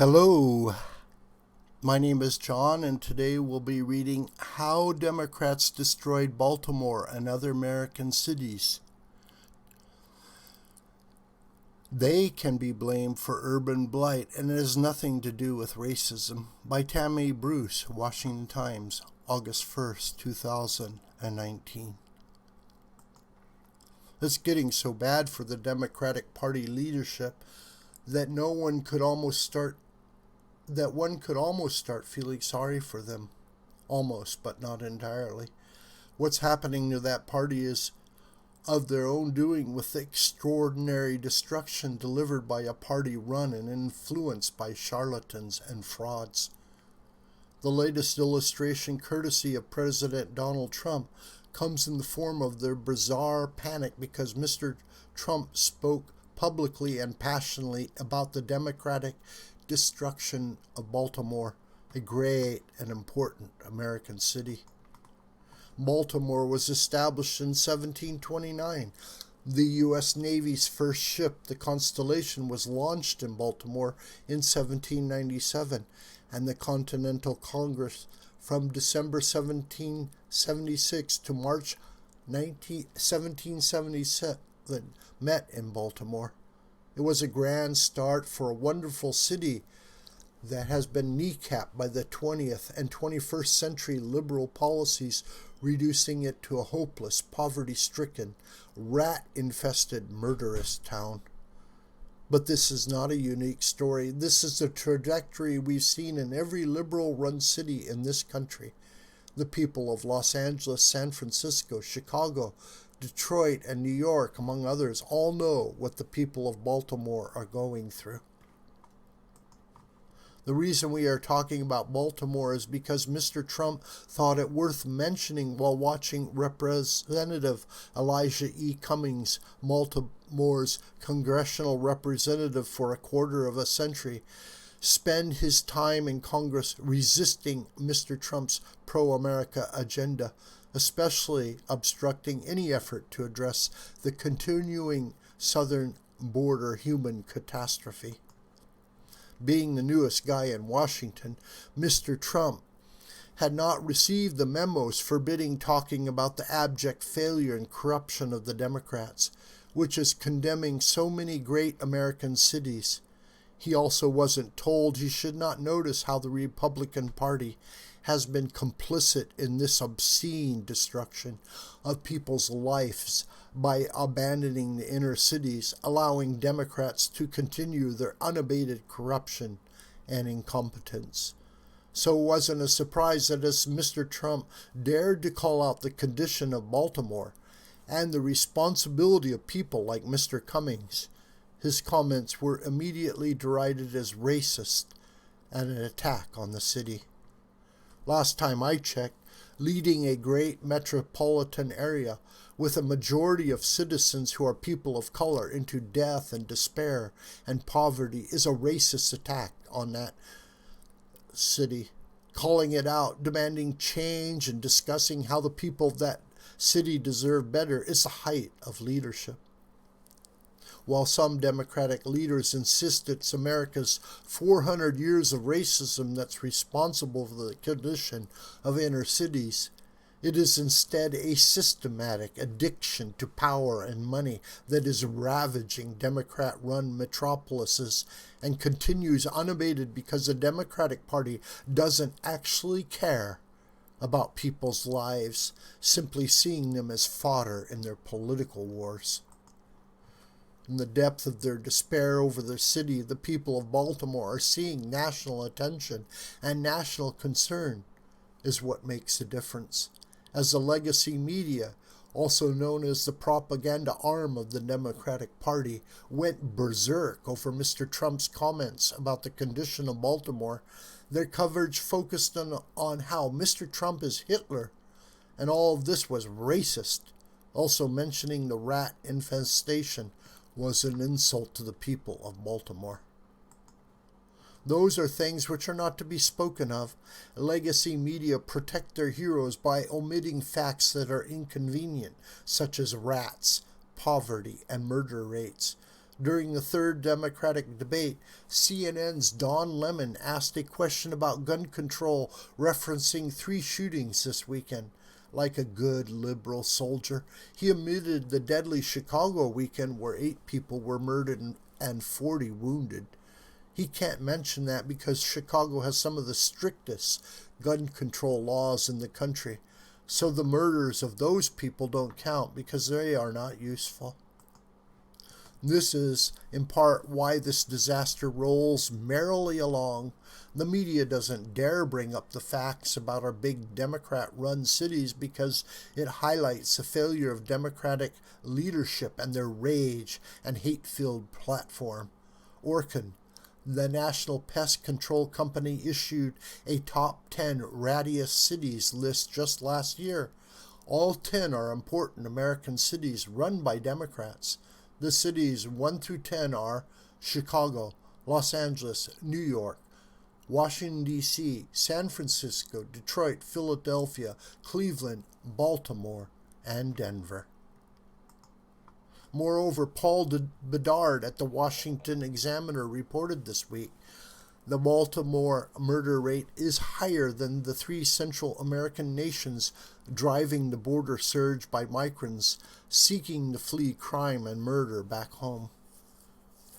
Hello, my name is John, and today we'll be reading How Democrats Destroyed Baltimore and Other American Cities. They can be blamed for urban blight, and it has nothing to do with racism. By Tammy, Washington Times, August 1st, 2019. It's getting so bad for the Democratic Party leadership that one could almost start feeling sorry for them. Almost, but not entirely. What's happening to that party is of their own doing, with the extraordinary destruction delivered by a party run and influenced by charlatans and frauds. The latest illustration, courtesy of President Donald Trump, comes in the form of their bizarre panic because Mr. Trump spoke publicly and passionately about the Democratic destruction of Baltimore, a great and important American city. Baltimore was established in 1729. The U.S. Navy's first ship, the Constellation, was launched in Baltimore in 1797, and the Continental Congress from December 1776 to March 1777 met in Baltimore. It was a grand start for a wonderful city that has been kneecapped by the 20th and 21st century liberal policies, reducing it to a hopeless, poverty-stricken, rat-infested, murderous town. But this is not a unique story. This is the trajectory we've seen in every liberal-run city in this country. The people of Los Angeles, San Francisco, Chicago, Detroit, and New York, among others, all know what the people of Baltimore are going through. The reason we are talking about Baltimore is because Mr. Trump thought it worth mentioning while watching Representative Elijah E. Cummings, Baltimore's congressional representative for a quarter of a century, spend his time in Congress resisting Mr. Trump's pro-America agenda, especially obstructing any effort to address the continuing southern border human catastrophe. Being the newest guy in Washington, Mr. Trump had not received the memos forbidding talking about the abject failure and corruption of the Democrats, which is condemning so many great American cities. He also wasn't told he should not notice how the Republican Party has been complicit in this obscene destruction of people's lives by abandoning the inner cities, allowing Democrats to continue their unabated corruption and incompetence. So it wasn't a surprise that as Mr. Trump dared to call out the condition of Baltimore and the responsibility of people like Mr. Cummings, his comments were immediately derided as racist and an attack on the city. Last time I checked, leading a great metropolitan area with a majority of citizens who are people of color into death and despair and poverty is a racist attack on that city. Calling it out, demanding change, and discussing how the people of that city deserve better is the height of leadership. While some Democratic leaders insist it's America's 400 years of racism that's responsible for the condition of inner cities, it is instead a systematic addiction to power and money that is ravaging Democrat-run metropolises and continues unabated because the Democratic Party doesn't actually care about people's lives, simply seeing them as fodder in their political wars. In the depth of their despair over their city, the people of Baltimore are seeing national attention, and national concern is what makes a difference. As the legacy media, also known as the propaganda arm of the Democratic Party, went berserk over Mr. Trump's comments about the condition of Baltimore, their coverage focused on how Mr. Trump is Hitler, and all of this was racist. Also mentioning the rat infestation was an insult to the people of Baltimore. Those are things which are not to be spoken of. Legacy media protect their heroes by omitting facts that are inconvenient, such as rats, poverty, and murder rates. During the third Democratic debate, CNN's Don Lemon asked a question about gun control, referencing 3 shootings this weekend. Like a good liberal soldier, he omitted the deadly Chicago weekend where 8 people were murdered and 40 wounded. He can't mention that because Chicago has some of the strictest gun control laws in the country. So the murders of those people don't count because they are not useful. This is, in part, why this disaster rolls merrily along. The media doesn't dare bring up the facts about our big Democrat-run cities because it highlights the failure of Democratic leadership and their rage and hate-filled platform. Orkin, the National Pest Control Company, issued a top 10 rattiest cities list just last year. All 10 are important American cities run by Democrats. The cities 1 through 10 are Chicago, Los Angeles, New York, Washington, D.C., San Francisco, Detroit, Philadelphia, Cleveland, Baltimore, and Denver. Moreover, Paul Bedard at the Washington Examiner reported this week the Baltimore murder rate is higher than the 3 Central American nations, driving the border surge by migrants seeking to flee crime and murder back home.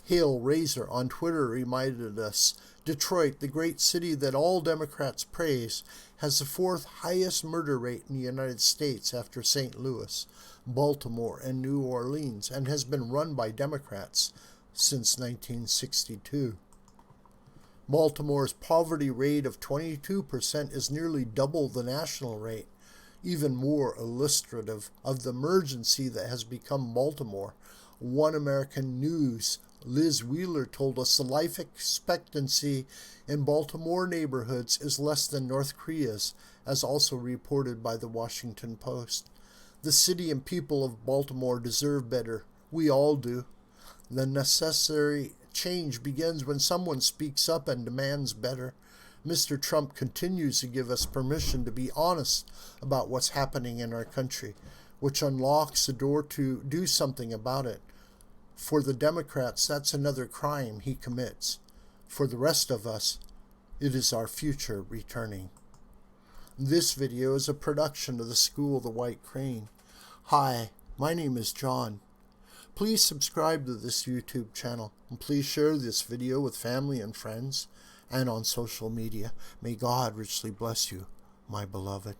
Hale Razor on Twitter reminded us Detroit, the great city that all Democrats praise, has the 4th highest murder rate in the United States after St. Louis, Baltimore, and New Orleans, and has been run by Democrats since 1962. Baltimore's poverty rate of 22% is nearly double the national rate. Even more illustrative of the emergency that has become Baltimore, One American News' Liz Wheeler told us the life expectancy in Baltimore neighborhoods is less than North Korea's, as also reported by the Washington Post. The city and people of Baltimore deserve better. We all do. The necessary change begins when someone speaks up and demands better. Mr. Trump continues to give us permission to be honest about what's happening in our country, which unlocks the door to do something about it. For the Democrats, that's another crime he commits. For the rest of us, it is our future returning. This video is a production of the School of the White Crane. Hi, my name is John. Please subscribe to this YouTube channel, and please share this video with family and friends and on social media. May God richly bless you, my beloved.